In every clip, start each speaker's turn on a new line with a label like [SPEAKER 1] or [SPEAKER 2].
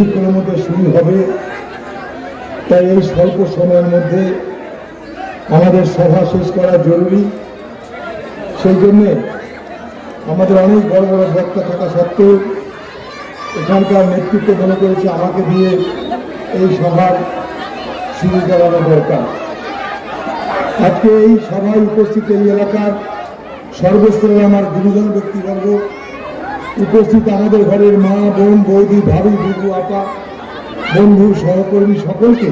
[SPEAKER 1] কিছুক্ষণের মধ্যে শুরু হবে, তাই এই স্বল্প সময়ের মধ্যে আমাদের সভা শেষ করা জরুরি। সেই জন্যে আমাদের অনেক বড় বড় বক্তা থাকা সত্ত্বেও এখানকার নেতৃত্ব মনে করেছে আমাকে দিয়ে এই সভার শুরু করানো দরকার। আজকে এই সভায় উপস্থিত এই এলাকার সর্বস্তরের আমার গুরুজন ব্যক্তিবর্গ, উপস্থিত আমাদের ঘরের মা, বোন, বৌদি, ভাবি, বুবু, আপা, বন্ধু, সহকর্মী সকলকে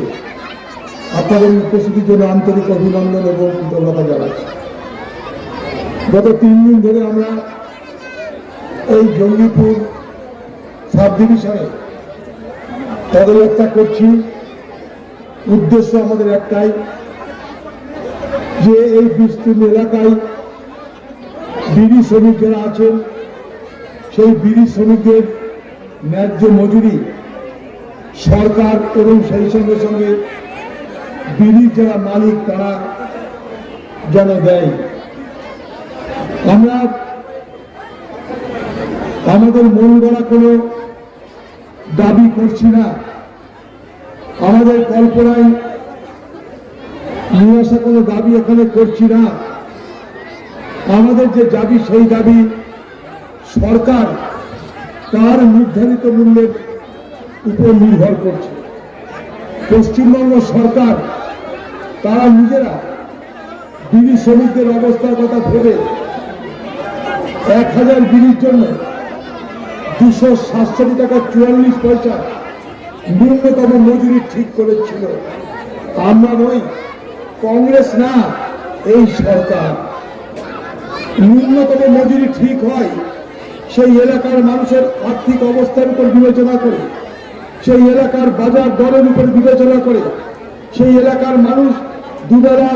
[SPEAKER 1] আপনাদের উপস্থিতির জন্য আন্তরিক অভিনন্দন এবং কৃতজ্ঞতা জানাচ্ছি। গত 3 দিন ধরে আমরা এই জঙ্গিপুর সাব ডিভিশনে পদযাত্রা করছি। উদ্দেশ্য আমাদের একটাই, যে এই বিস্তীর্ণ এলাকায় বিড়ি শ্রমিক যারা আছেন সেই বিড়ি শ্রমিকদের ন্যায্য মজুরি সরকার এবং সেই সঙ্গে সঙ্গে বিড়ির যারা মালিক তারা যেন দেয়। আমরা আমাদের মন গড়া কোনো দাবি করছি না, আমাদের কল্পনায় নিয়ে আসা কোনো দাবি এখানে করছি না। আমাদের যে দাবি সেই দাবি সরকার তার নির্ধারিত মূল্যের উপর নির্ভর করছে। পশ্চিমবঙ্গ সরকার তারা নিজেরা বিড়ি শ্রমিকদের অবস্থার কথা ভেবে 1000 বিড়ির জন্য 267 টাকা 44 পয়সা ন্যূনতম মজুরি ঠিক করেছিল। আমরা নই, কংগ্রেস না, এই সরকার। ন্যূনতম মজুরি ঠিক হয় সেই এলাকার মানুষের আর্থিক অবস্থার উপর বিবেচনা করে, সেই এলাকার বাজার দরের উপর বিবেচনা করে, সেই এলাকার মানুষ দুবেলা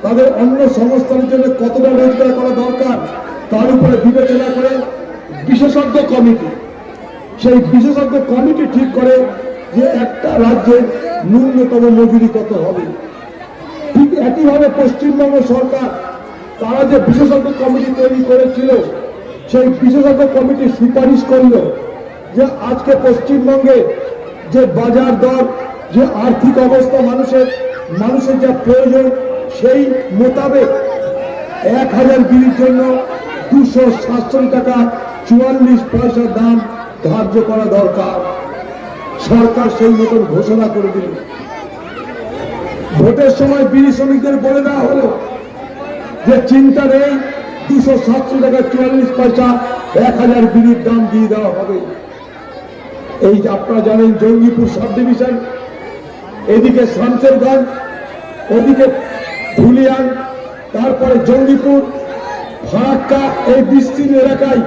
[SPEAKER 1] তাদের অন্য সংস্থানের জন্য কতটা রোজগার করা দরকার তার উপরে বিবেচনা করে বিশেষজ্ঞ কমিটি, সেই বিশেষজ্ঞ কমিটি ঠিক করে যে একটা রাজ্যের ন্যূনতম মজুরি কত হবে। ঠিক একইভাবে পশ্চিমবঙ্গ সরকার তারা যে বিশেষজ্ঞ কমিটি তৈরি করেছিল সেই বিশেষজ্ঞ কমিটি সুপারিশ করল যে আজকে পশ্চিমবঙ্গে যে বাজার দর, যে আর্থিক অবস্থা মানুষের যা প্রয়োজন সেই মোতাবেক 1000 বিড়ির জন্য 267 টাকা 44 পয়সা দাম ধার্য করা দরকার। সরকার সেই মতন ঘোষণা করে দিল। ভোটের সময় বিড়ি শ্রমিকদের বলে দেওয়া হলো যে চিন্তা নেই, 267 টাকা 44 পয়সা 1000 বিড়ির দাম দিয়ে দেওয়া হবে। এই যে আপনারা জানেন জঙ্গিপুর সাব ডিভিশন, এদিকে শামসেরগঞ্জ, ওদিকে ধুলিয়ান, তারপরে জঙ্গিপুর, ফারাক্কা, এই বিস্তীর্ণ এলাকায়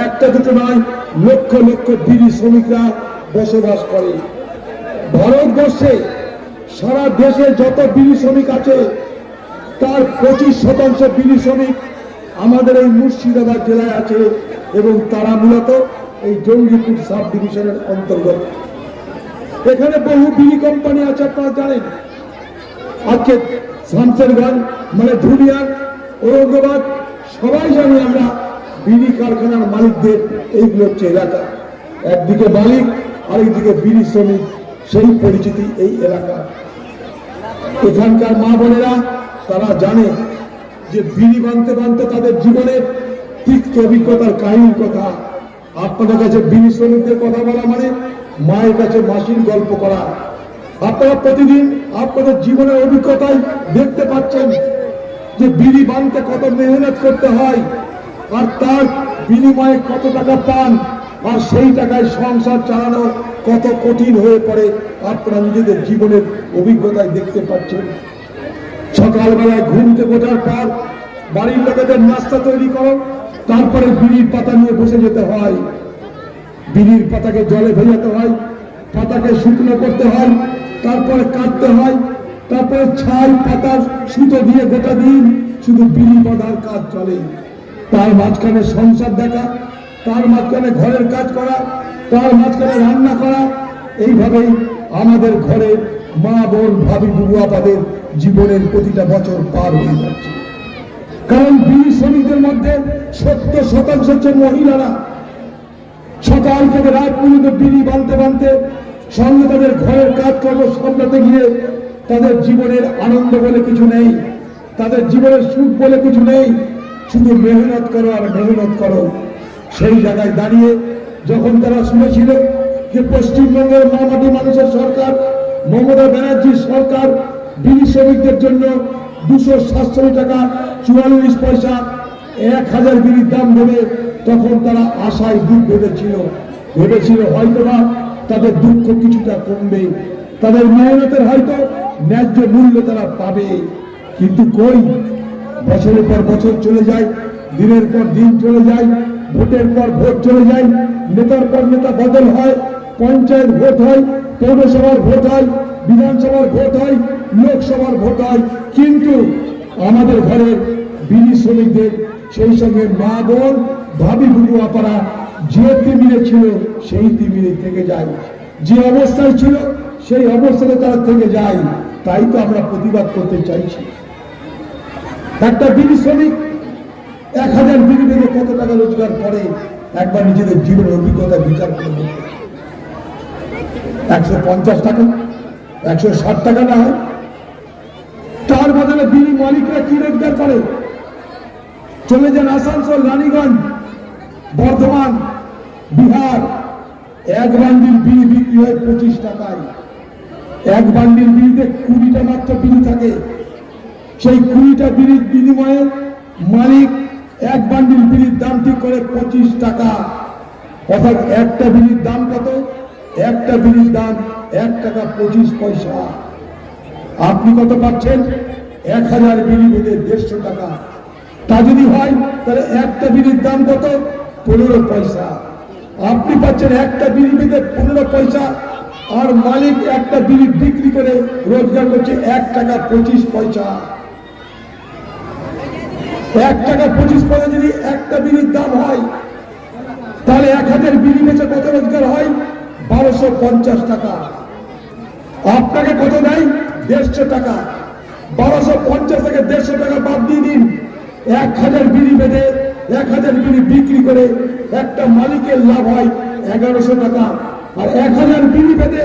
[SPEAKER 1] একটা দুটো নয়, লক্ষ লক্ষ বিড়ি শ্রমিকরা বসবাস করে। ভারতবর্ষে সারা দেশে যত বিড়ি শ্রমিক আছে তার 25% বিড়ি শ্রমিক আমাদের এই মুর্শিদাবাদ জেলায় আছে এবং তারা মূলত এই জঙ্গিপুর সাব ডিভিশনের অন্তর্গত। এখানে বহু বিড়ি কোম্পানি আছে, আপনারা জানেন। আজকে শামসেরগঞ্জ মানে ধুলিয়ান, ঔরঙ্গাবাদ সবাই জানি আমরা বিড়ি কারখানার মালিকদের এইগুলো হচ্ছে এলাকা। একদিকে মালিক, আরেকদিকে বিড়ি শ্রমিক, সেই পরিচিতি এই এলাকা। এখানকার মা বোনেরা তারা জানে যে বিড়ি বানতে বানতে তাদের জীবনের তিক্ত অভিজ্ঞতার কাহিনীর কথা। আপনাদের কাছে বিড়ি শ্রমিকদের কথা বলা মানে মায়ের কাছে মাসির গল্প করা। আপনারা প্রতিদিন আপনাদের জীবনের অভিজ্ঞতায় দেখতে পাচ্ছেন যে বিড়ি বানতে কত মেহনত করতে হয় আর তার বিনিময়ে কত টাকা পান, আর সেই টাকায় সংসার চালানো কত কঠিন হয়ে পড়ে আপনারা নিজেদের জীবনের অভিজ্ঞতায় দেখতে পাচ্ছেন। সকালবেলায় ঘুম থেকে ওঠার পর বাড়ির লোকেদের নাস্তা তৈরি করো, তারপরে বিড়ির পাতা নিয়ে বসে যেতে হয়। বিড়ির পাতাকে জলে ভেজাতে হয়, পাতাকে শুকনো করতে হয়, তারপরে কাটতে হয়, তারপরে ছাই পাতার সুতো দিয়ে গোটা দিন শুধু বিড়ি বাঁধার কাজ চলে। তার মাঝখানে সংসার দেখা, তার মাঝখানে ঘরের কাজ করা, তার মাঝখানে রান্না করা। এইভাবেই আমাদের ঘরের মা বোন ভাবি বুবু আপাদের জীবনের প্রতিটা বছর পার হয়ে যাচ্ছে। কারণ বিড়ি শ্রমিকদের মধ্যে 70% হচ্ছে মহিলারা। সকাল থেকে রাত পর্যন্ত বিড়ি বানতে বানতে সঙ্গে তাদের ঘরের কাজকর্ম সামলাতে গিয়ে তাদের জীবনের আনন্দ বলে কিছু নেই, তাদের জীবনের সুখ বলে কিছু নেই, শুধু মেহনত করো আর মেহনত করো। সেই জায়গায় দাঁড়িয়ে যখন তারা শুনেছিল যে পশ্চিমবঙ্গের মামাটি মানুষের সরকার মমতা ব্যানার্জির সরকার বিড়ি শ্রমিকদের জন্য 247 টাকা 44 পয়সা 1000 বিড়ির দাম দেবে, তখন তারা আশায় বুক ভেবেছিল হয়তোবা তাদের দুঃখ কিছুটা কমবে, তাদের মেহনতের হয়তো ন্যায্য মূল্য তারা পাবে। কিন্তু কই, বছরের পর বছর চলে যায়, দিনের পর দিন চলে যায়, ভোটের পর ভোট চলে যায়, নেতার পর নেতা বদল হয়, পঞ্চায়েত ভোট হয়, পৌরসভার ভোট হয়, বিধানসভার ভোট হয়, লোকসভার ভোট হয়, কিন্তু আমাদের ঘরের বিড়ি শ্রমিকদের, সেই সঙ্গে মা বোন ভাবি বুবু আপারা যে তিমিরে ছিল সেই তিমিরে থেকে যায়, যে অবস্থায় ছিল সেই অবস্থাতে তারা থেকে যায়। তাই তো আমরা প্রতিবাদ করতে চাইছি। একটা বিড়ি শ্রমিক 1000 বিড়ি বেঁধে কত টাকা রোজগার করে একবার নিজেদের জীবনের অভিজ্ঞতা বিচার করে দেখুন। 150 টাকা, 160 টাকা না হয়, তার বদলে বিড়ি মালিকরা কি রোজগার করে? চলে যান আসানসোল, রানীগঞ্জ, বর্ধমান, বিহার, এক বান্ডিল বিড়ি বিক্রি হয় 25 টাকায়। এক বান্ডিল বিড়িতে 20টা মাত্র বিড়ি থাকে। সেই 20টা বিড়ির বিনিময়ে মালিক এক বান্ডিল বিড়ির দাম ঠিক করে 25 টাকা। অর্থাৎ একটা বিড়ির দাম কত? একটা বিড়ির দাম 1 টাকা 25 পয়সা। আপনি কত পাচ্ছেন? 1000 বিড়ি বেঁধে 150 টাকা। তা যদি হয় তাহলে একটা বিড়ির দাম কত? 15 পয়সা। আপনি পাচ্ছেন একটা বিড়ি বেঁধে 15 পয়সা, আর মালিক একটা বিড়ি বিক্রি করে রোজগার করছে 1 টাকা 25 পয়সা। 1 টাকা 25 পয়সা যদি একটা বিড়ির দাম হয়, তাহলে 1000 বিড়ি বেচে কত রোজগার হয়? 1250 টাকা। আপনাকে কত দেয়? 150 টাকা। 1250 থেকে 150 টাকা বাদ দিয়ে দিন। 1000 বিড়ি বেঁধে 1000 বিড়ি বিক্রি করে একটা মালিকের লাভ হয় 1100 টাকা, আর 1000 বিড়ি বেঁধে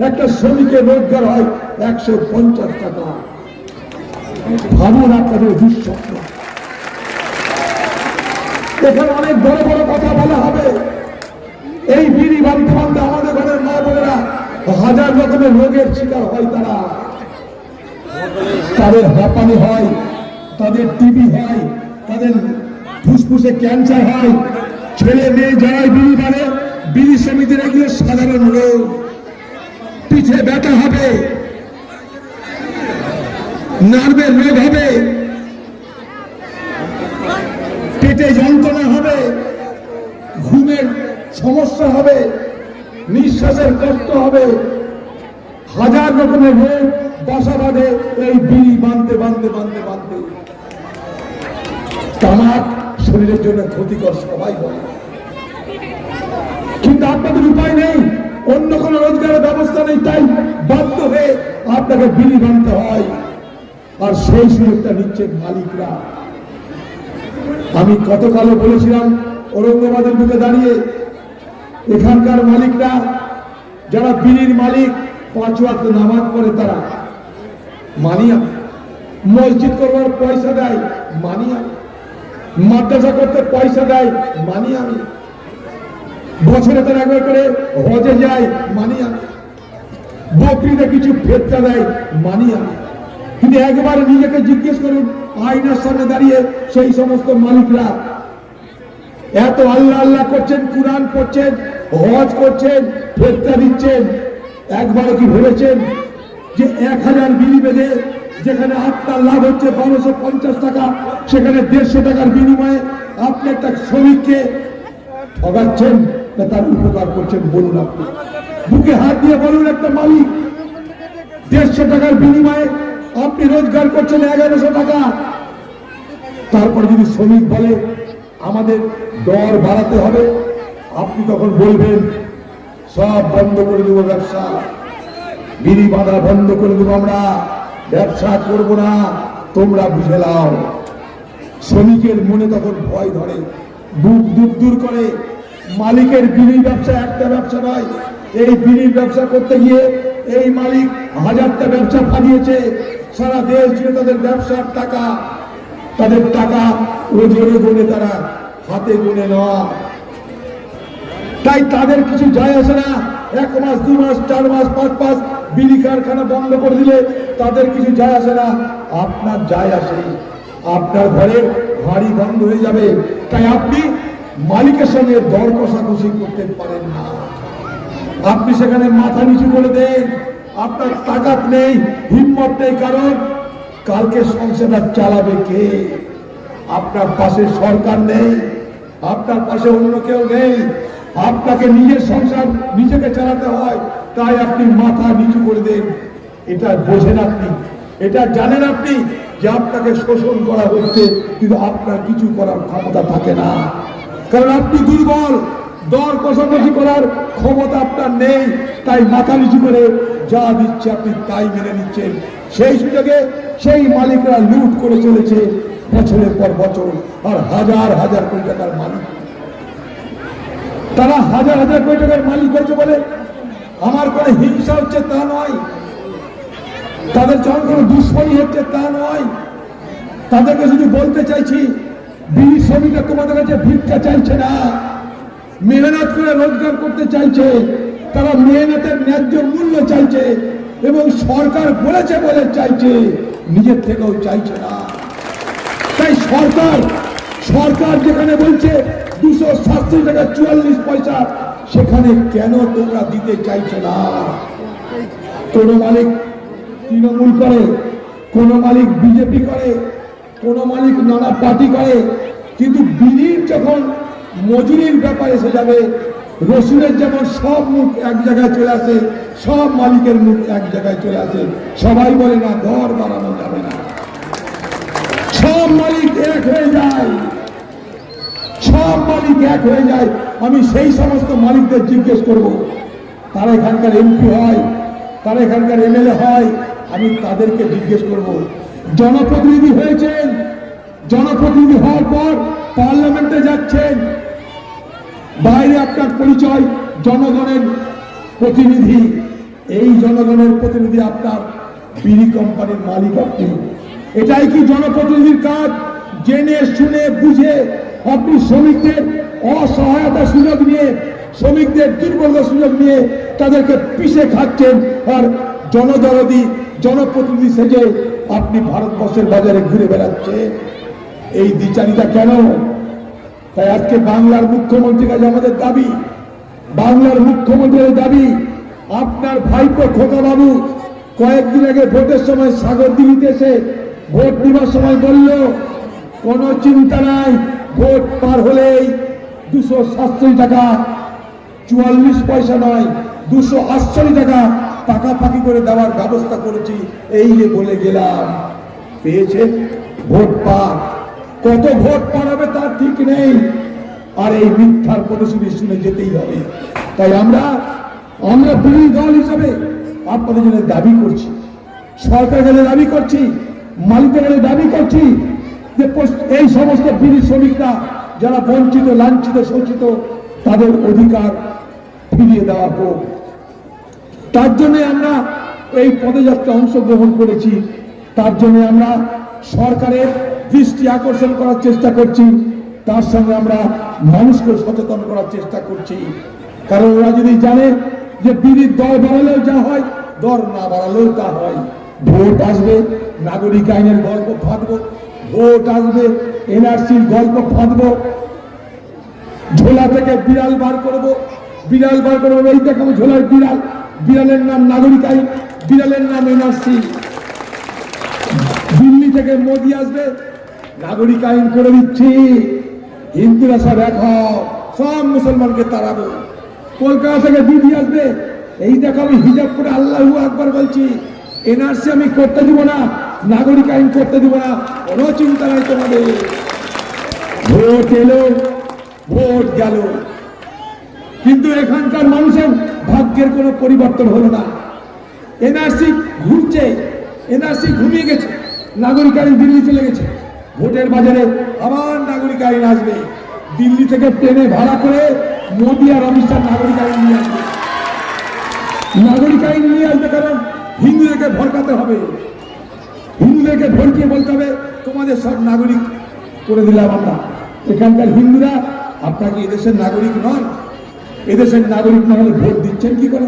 [SPEAKER 1] একটা শ্রমিকের রোজগার হয় 150 টাকা। ভাবুন আপনাদের দুঃস্বপ্ন। এখানে অনেক বড় বড় কথা বলা হবে। এই বিড়ি বাঁধতে বাঁধতে আমাদের ঘরের মা বোনেরা হাজার রকমের রোগের শিকার হয়। তাদের হাঁপানি হয়, তাদের টিবি হয়, তাদের ফুসফুসে ক্যান্সার হয়। ছেলে মেয়ে যারাই বিড়ি বাঁধে, বিড়ি শ্রমিকদের এগুলো সাধারণ রোগ। পিঠে ব্যথা হবে, নার্ভের রোগ হবে, পেটে যন্ত্রণা হবে, ঘুমের সমস্যা হবে, নিঃশ্বাসের কষ্ট হবে, হাজার রকমের রোগ বাসা বাঁধে এই বিড়ি বাঁধতে বাঁধতে বাঁধতে বাঁধতে। তামাক শরীরের জন্য ক্ষতিকর সবাই বলে, কিন্তু আপনাদের উপায় নেই, অন্য কোনো রোজগারের ব্যবস্থা নেই, তাই বাধ্য হয়ে আপনাকে বিড়ি বাঁধতে হয়। আর সেই সুযোগটা নিচ্ছেন মালিকরা। আমি গতকালও বলেছিলাম, ঔরঙ্গাবাদের বুকে দাঁড়িয়ে এখানকার মালিকরা, যারা বিড়ির মালিক, 5 ওয়াক্ত নামাজ পড়ে, তারা মানি আমি। মসজিদ করবার পয়সা দেয়, মানি আমি। মাদ্রাসা করতে পয়সা দেয়, মানি আমি। বছরে তারা একবার করে হজে যায়, মানি আমি। বকরিতে কিছু ফেরতা দেয়, মানি আমি। কিন্তু একবার নিজেকে জিজ্ঞেস করুন, আয়নার সামনে দাঁড়িয়ে সেই সমস্ত মালিকরা এত আল্লাহ আল্লাহ করছেন, কুরআন পড়ছেন, হজ করছেন, ফেরতা দিচ্ছেন, একবারও কি ভেবেছেন যে 1000 বিড়ি বেঁধে যেখানে আপনার লাভ হচ্ছে 1250 টাকা, সেখানে 150 টাকার বিনিময়ে আপনি একটা শ্রমিককে ঠগাচ্ছেন না তার উপকার করছেন? বলুন, আপনি বুকে হাত দিয়ে বলুন, একটা মালিক 150 টাকার বিনিময়ে আপনি রোজগার করছেন 1100 টাকা। তারপর যদি শ্রমিক বলে আমাদের দর বাড়াতে হবে, আপনি তখন বলবেন সব বন্ধ করে দেবো, ব্যবসা বিড়ি বাঁধা বন্ধ করে দেবো, আমরা ব্যবসা করবো না, তোমরা বুঝে নাও। শ্রমিকের মনে তখন ভয় ধরে, বুক দূর দূর করে, মালিকের বিড়ির ব্যবসা একটা ব্যবসা নয়। এই বিড়ির ব্যবসা করতে গিয়ে এই মালিক হাজারটা ব্যবসা ফাঁদিয়েছে। সারা দেশ জুড়ে তাদের ব্যবসার টাকা, তাদের টাকা ওজনে গুনে তারা হাতে গুনে নেওয়া। তাই তাদের কিছু যায় আসে না। 1 মাস 2 মাস 4 মাস 5 মাস বিড়ি কারখানা বন্ধ করে দিলে তাদের কিছু যায় আসে না। আপনার যায় আসে, আপনার ঘরের হাড়ি বন্ধ হয়ে যাবে। তাই আপনি মালিকের সঙ্গে দর কষাকষি করতে পারেন না। আপনি সেখানে মাথা নিচু করে দেন। আপনার তাকাত নেই, হিম্মত নেই, কারণ কালকে সংসারটা চালাবে কে? আপনার পাশে সরকার নেই, আপনার পাশে অন্য কেউ নেই। আপনাকে নিজের সংসার নিজেকে চালাতে হয়। তাই আপনি মাথা নিচু করে দেন। এটা বোঝেন আপনি, এটা জানেন আপনি যে আপনাকে শোষণ করা হচ্ছে, কিন্তু আপনার কিছু করার ক্ষমতা থাকে না, কারণ আপনি দুর্বল। দর কষাকষি করার ক্ষমতা আপনার নেই। তাই মাথা নিচু করে যা দিচ্ছে আপনি তাই মেনে নিচ্ছেন। সেই সুযোগে সেই মালিকরা লুট করে চলেছে বছরের পর বছর। আর হাজার হাজার কোটি টাকার মালিক, তারা হাজার হাজার কোটি টাকার মালিক হয়েছে বলে আমার কোনো হিংসা হচ্ছে তা নয়, তাদের যখন কোনো দুশ্মনী হচ্ছে তা নয়। তাদেরকে শুধু বলতে চাইছি, বিড়ি শ্রমিকরা তোমাদের কাছে ভিক্ষা চাইছে না, মেহনত করে রোজগার করতে চাইছে। তারা মেহনতের ন্যায্য মূল্য চাইছে, এবং সরকার বলেছে বলে চাইছে, নিজের থেকেও চাইছে না। তাই সরকার যেখানে বলছে 287 টাকা 44 পয়সা, সেখানে কেন তোমরা দিতে চাইছে না? কোন মালিক তৃণমূল করে, কোন মালিক বিজেপি করে, কোন মালিক নানা পার্টি করে, কিন্তু বিড়ির যখন মজুরির ব্যাপারে এসে যাবে, রসুনের যেমন সব মুখ এক জায়গায় চলে আসে, সব মালিকের মুখ এক জায়গায় চলে আসে। সবাই বলে না দর বাড়ানো যাবে না, সব মালিক এক হয়ে যায়, সব মালিক এক হয়ে যায়। আমি সেই সমস্ত মালিকদের জিজ্ঞেস করব, তারা এখানকার এমপি হয়, তারা এখানকার এমএলএ হয়, আমি তাদেরকে জিজ্ঞেস করব, জনপ্রতিনিধি হয়েছেন, জনপ্রতিনিধি হওয়ার পর পার্লামেন্টে যাচ্ছেন, বাইরে আপনার পরিচয় জনগণের প্রতিনিধি। এই জনগণের প্রতিনিধি আপনার বিড়ি কোম্পানির মালিক আপনি। এটাই কি জনপ্রতিনিধির কাজ? জেনে শুনে বুঝে আপনি শ্রমিকদের অসহায়তা সুযোগ নিয়ে, শ্রমিকদের দুর্বলতা সুযোগ নিয়ে তাদেরকে পিষে খাচ্ছেন, আর জনদরদি জনপ্রতিনিধি সেজে আপনি ভারতবর্ষের বাজারে ঘুরে বেড়াচ্ছেন। এই দ্বিচারিতা কেন? তাই আজকে বাংলার মুখ্যমন্ত্রীর কাছে আমাদের দাবি, বাংলার মুখ্যমন্ত্রীর দাবি, আপনার ভাইপো খোকা বাবু কয়েকদিন আগে ভোটের সময় সাগরদিঘিতে এসে ভোট নেওয়ার সময় বলল, কোনো চিন্তা নাই, ভোট পার হলেই 287 টাকা 44 পয়সা নয় 288 টাকা পাকাপাকি করে দেওয়ার ব্যবস্থা করেছি, এই যে বলে গেলাম। পেয়েছে ভোট পার, কত ভোট পার হবে তার ঠিক নেই, আর এই মিথ্যার প্রতিশ্রুতি শুনে যেতেই হবে। তাই আমরা বিরোধী দল হিসাবে আপনাদের জন্য দাবি করছি, সরকারের কাছে দাবি করছি, মালিকের কাছে দাবি করছি যে এই সমস্ত বিড়ি শ্রমিকরা যারা বঞ্চিত, লাঞ্ছিত, শোষিত, তাদের অধিকার ফিরিয়ে দেওয়া হোক। তার জন্য আমরা এই পদযাত্রা অংশগ্রহণ করেছি, তার জন্য আমরা সরকারের দৃষ্টি আকর্ষণ করার চেষ্টা করছি, তার সঙ্গে আমরা মানুষকে সচেতন করার চেষ্টা করছি। কারণ ওরা যদি জানে যে বিড়ির দর বাড়ালেও যা হয়, দর না বাড়ালেও তা হয়। ভোট আসবে, নাগরিক আইনের গল্প ফাঁদবো, ভোট আসবে, এনআরসির গল্প ফাঁদবো, ঝোলা থেকে বিড়াল বার করবো, বিড়াল বার করবো, এই দেখো ঝোলার বিড়াল, বিড়ালের নাম নাগরিক আইন, বিড়ালের নাম এনআরসি। দিল্লি থেকে মোদি আসবে, নাগরিক আইন করে দিচ্ছি, হিন্দুরা সব এক হও, সব মুসলমানকে তাড়াবো। কলকাতা থেকে দিদি আসবে, এই দেখো আমি হিজাব করে আল্লাহু আকবার বলছি, এনআরসি আমি করতে দিব না, নাগরিক আইন করতে দিব না, কোনো চিন্তা নাই তোমাদের। ভোট এলো, ভোট গেল, কিন্তু এখানকার মানুষের ভাগ্যের কোনো পরিবর্তন হলো না। এনআরসি ঘুরছে, এনআরসি ঘুমিয়ে গেছে, নাগরিক আইন দিল্লি চলে গেছে। ভোটের বাজারে আবার নাগরিক আইন আসবে, দিল্লি থেকে ট্রেনে ভাড়া করে মোদী আর অমিত শাহ নাগরিক আইন নিয়ে আসবে। নাগরিক আইন নিয়ে আসবে কারণ হিন্দুদেরকে ভড়কাতে হবে, হিন্দুদেরকে ভড়কিয়ে বলতে হবে তোমাদের সব নাগরিক করে দিলাম আমরা। এখানকার হিন্দুরা আপনাকে এদেশের নাগরিক নয়, এদেশের নাগরিক না হলে ভোট দিচ্ছেন কি করে,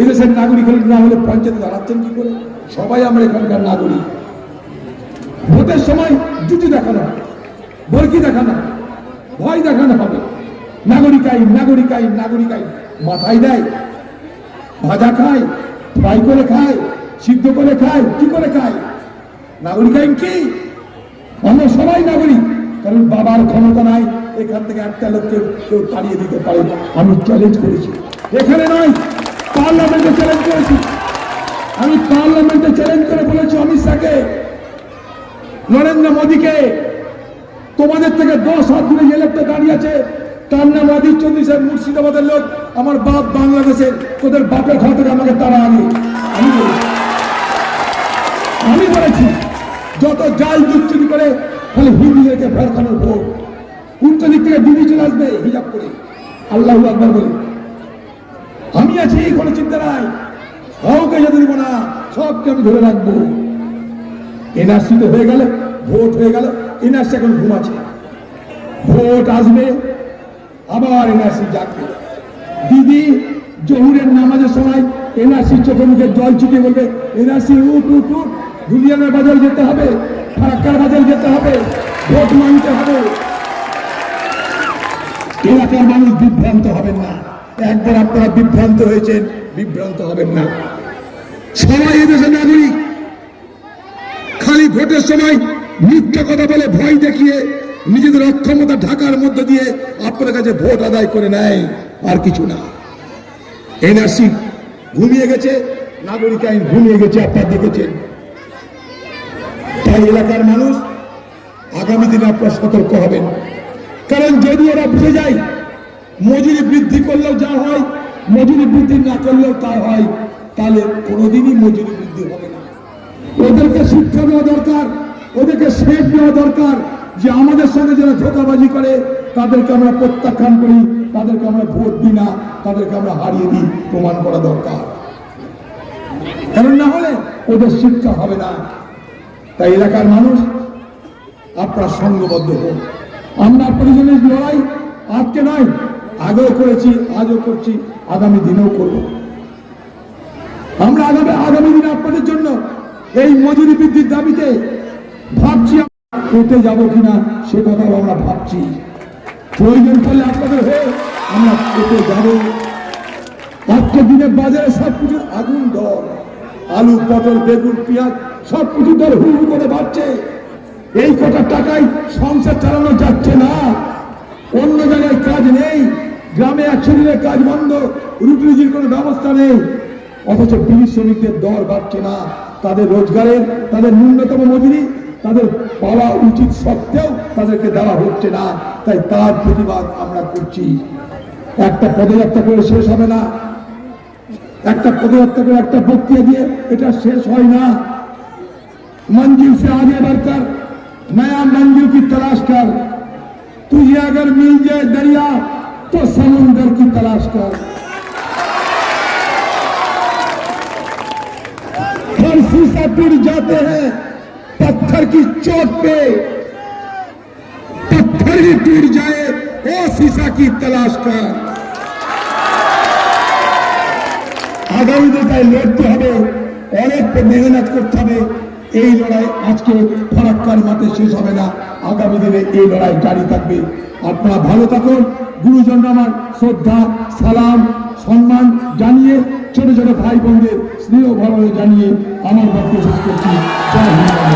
[SPEAKER 1] এদেশের নাগরিক না হলে পঞ্চায়েতে দাঁড়াচ্ছেন কি করে? সবাই আমরা এখানকার নাগরিক। ভোটের সময় জুটি দেখানো হবে, ভড়কি দেখানো হবে, ভয় দেখানো হবে, নাগরিক আইন নাগরিক আইন নাগরিক আইন মাথায় দেয়, ভাজা খায়, ফ্রাই করে খায়, সিদ্ধ করে খায়, কি করে খায়? নাগরিক আইন কি? আমরা সবাই নাগরিক, কারণ বাবার ক্ষমতা নাই এখান থেকে একটা লোককে কেউ তাড়িয়ে দিতে পারে। আমি চ্যালেঞ্জ করেছি, এখানে নয় পার্লামেন্টে চ্যালেঞ্জ করেছি। আমি পার্লামেন্টে চ্যালেঞ্জ করে বলেছি অমিত শাহকে, নরেন্দ্র মোদীকে, তোমাদের থেকে 10 হাত দূরে যে লোকটা দাঁড়িয়ে আছে তার নাম আদির চৌধুরী সাহেব, মুর্শিদাবাদের লোক, আমার বাপ বাংলাদেশের, তোদের বাপের ঘর থেকে আমাকে তারা আনি। আমি বলেছি যত জাল দুশ্চুরি করে খালি হিন্দুদেরকে ভড়কানোর ভোট, উল্টো দিক থেকে দিদি চলে আসবে হিজাব করে, আল্লাহু আকবার বলে। আমি আছি, কোনো চিন্তা নাই, কাউকে যেতে দিব না, সবকে আমি ধরে রাখবো। এনআরসি তো হয়ে গেল, ভোট হয়ে গেল, এনআরসি এখন ঘুমাচ্ছে, ভোট আসবে আবার এনআরসি জাগবে। দিদি জহুরের নামাজের সময় এনআরসি চোখে মুখে জল ছিটিয়ে বলবে এনআরসি উঠ উঠ উঠ, ধুলিয়ানের বাজার যেতে হবে, ফারাক্কার বাজার যেতে হবে, ভোট মানতে হবে। এলাকার মানুষ বিভ্রান্ত হবেন না, একবার আপনারা বিভ্রান্ত হয়েছেন, বিভ্রান্ত হবেন না। সবাই এদেশের নাগরিক, খালি ভোটের সময় মিথ্যা কথা বলে ভয় দেখিয়ে নিজেদের অক্ষমতা ঢাকার মধ্যে দিয়ে আপনার কাছে ভোট আদায় করে নেয়, আর কিছু না। এনআরসি ঘুমিয়ে গেছে, নাগরিক আইন ঘুমিয়ে গেছে, আপনারা দেখেছেন। তাই এলাকার মানুষ আগামী দিনে আপনারা সতর্ক হবেন, কারণ যদি ওরা বুঝে যায় মজুরি বৃদ্ধি করলেও যা হয়, মজুরি বৃদ্ধি না করলেও তা হয়, তাহলে কোনোদিনই মজুরি বৃদ্ধি হবে না। ওদেরকে শিক্ষা দেওয়া দরকার, ওদেরকে শেখ দেওয়া দরকার যে আমাদের সঙ্গে যারা ধোঁকাবাজি করে তাদেরকে আমরা প্রত্যাখ্যান করি, তাদেরকে আমরা ভোট দিই না, তাদেরকে আমরা হারিয়ে দিই, প্রমাণ করা দরকার। কারণ না হলে ওদের শিক্ষা হবে না। তাই এলাকার মানুষ আপনারা সংঘবদ্ধ হোক। আমরা পরিজনের লড়াই আজকে নয়, আগেও করেছি, আজও করছি, আগামী দিনেও করব। আমরা আগামী দিনে আপনাদের জন্য এই মজুরি বৃদ্ধির দাবিতে ভাবছি, কোর্টে যাব কিনা সে কথাও আমরা ভাবছি। প্রয়োজন পড়লে আপনাদের হয়ে আমরা কোর্টে যাব। আজকের দিনে বাজারে সবকিছুর আগুন দর, আলু, পটল, বেগুন, পেঁয়াজ সবকিছু দর হু হু করে বাড়ছে। এই কটা টাকায় সংসার চালানো যাচ্ছে না, অন্য জায়গায় কাজ নেই, গ্রামে 100 দিনের কাজ বন্ধ, রুটি রুজির কোনো ব্যবস্থা নেই, অথচ বিড়ি শ্রমিকদের দর বাড়ছে না, তাদের রোজগারের, তাদের ন্যূনতম মজুরি তাদের পাওয়া উচিত সত্ত্বেও তাদেরকে দেওয়া হচ্ছে না। তাই তার প্রতিবাদ আমরা করছি। একটা পদযাত্রা করে শেষ হবে না, একটা পদযাত্রা করে একটা বক্তৃতা দিয়ে এটা শেষ হয় না। मंजिल से आगे बढ़कर नया मंजिल की तलाश कर, तुझे अगर मिल जाए दरिया तो समुंदर की तलाश कर। हर शीशा टूट जाते हैं पत्थर की चोट पे, पत्थर ही टूट जाए वो शीशा की तलाश कर। आगामी दिने लड़ते হবে, অনেক মেহনত করতে হবে। এই লড়াই আজকে ফারাক্কার মাঠে শেষ হবে না, আগামী দিনে এই লড়াই জারি থাকবে। আপনারা ভালো থাকুন। গুরুজনরা আমার শ্রদ্ধা, সালাম, সম্মান জানিয়ে, ছোট ছোট ভাই বোনদের স্নেহ ভালোবাসা জানিয়ে আমার বক্তব্য শেষ করছি। জয় হিন্দ।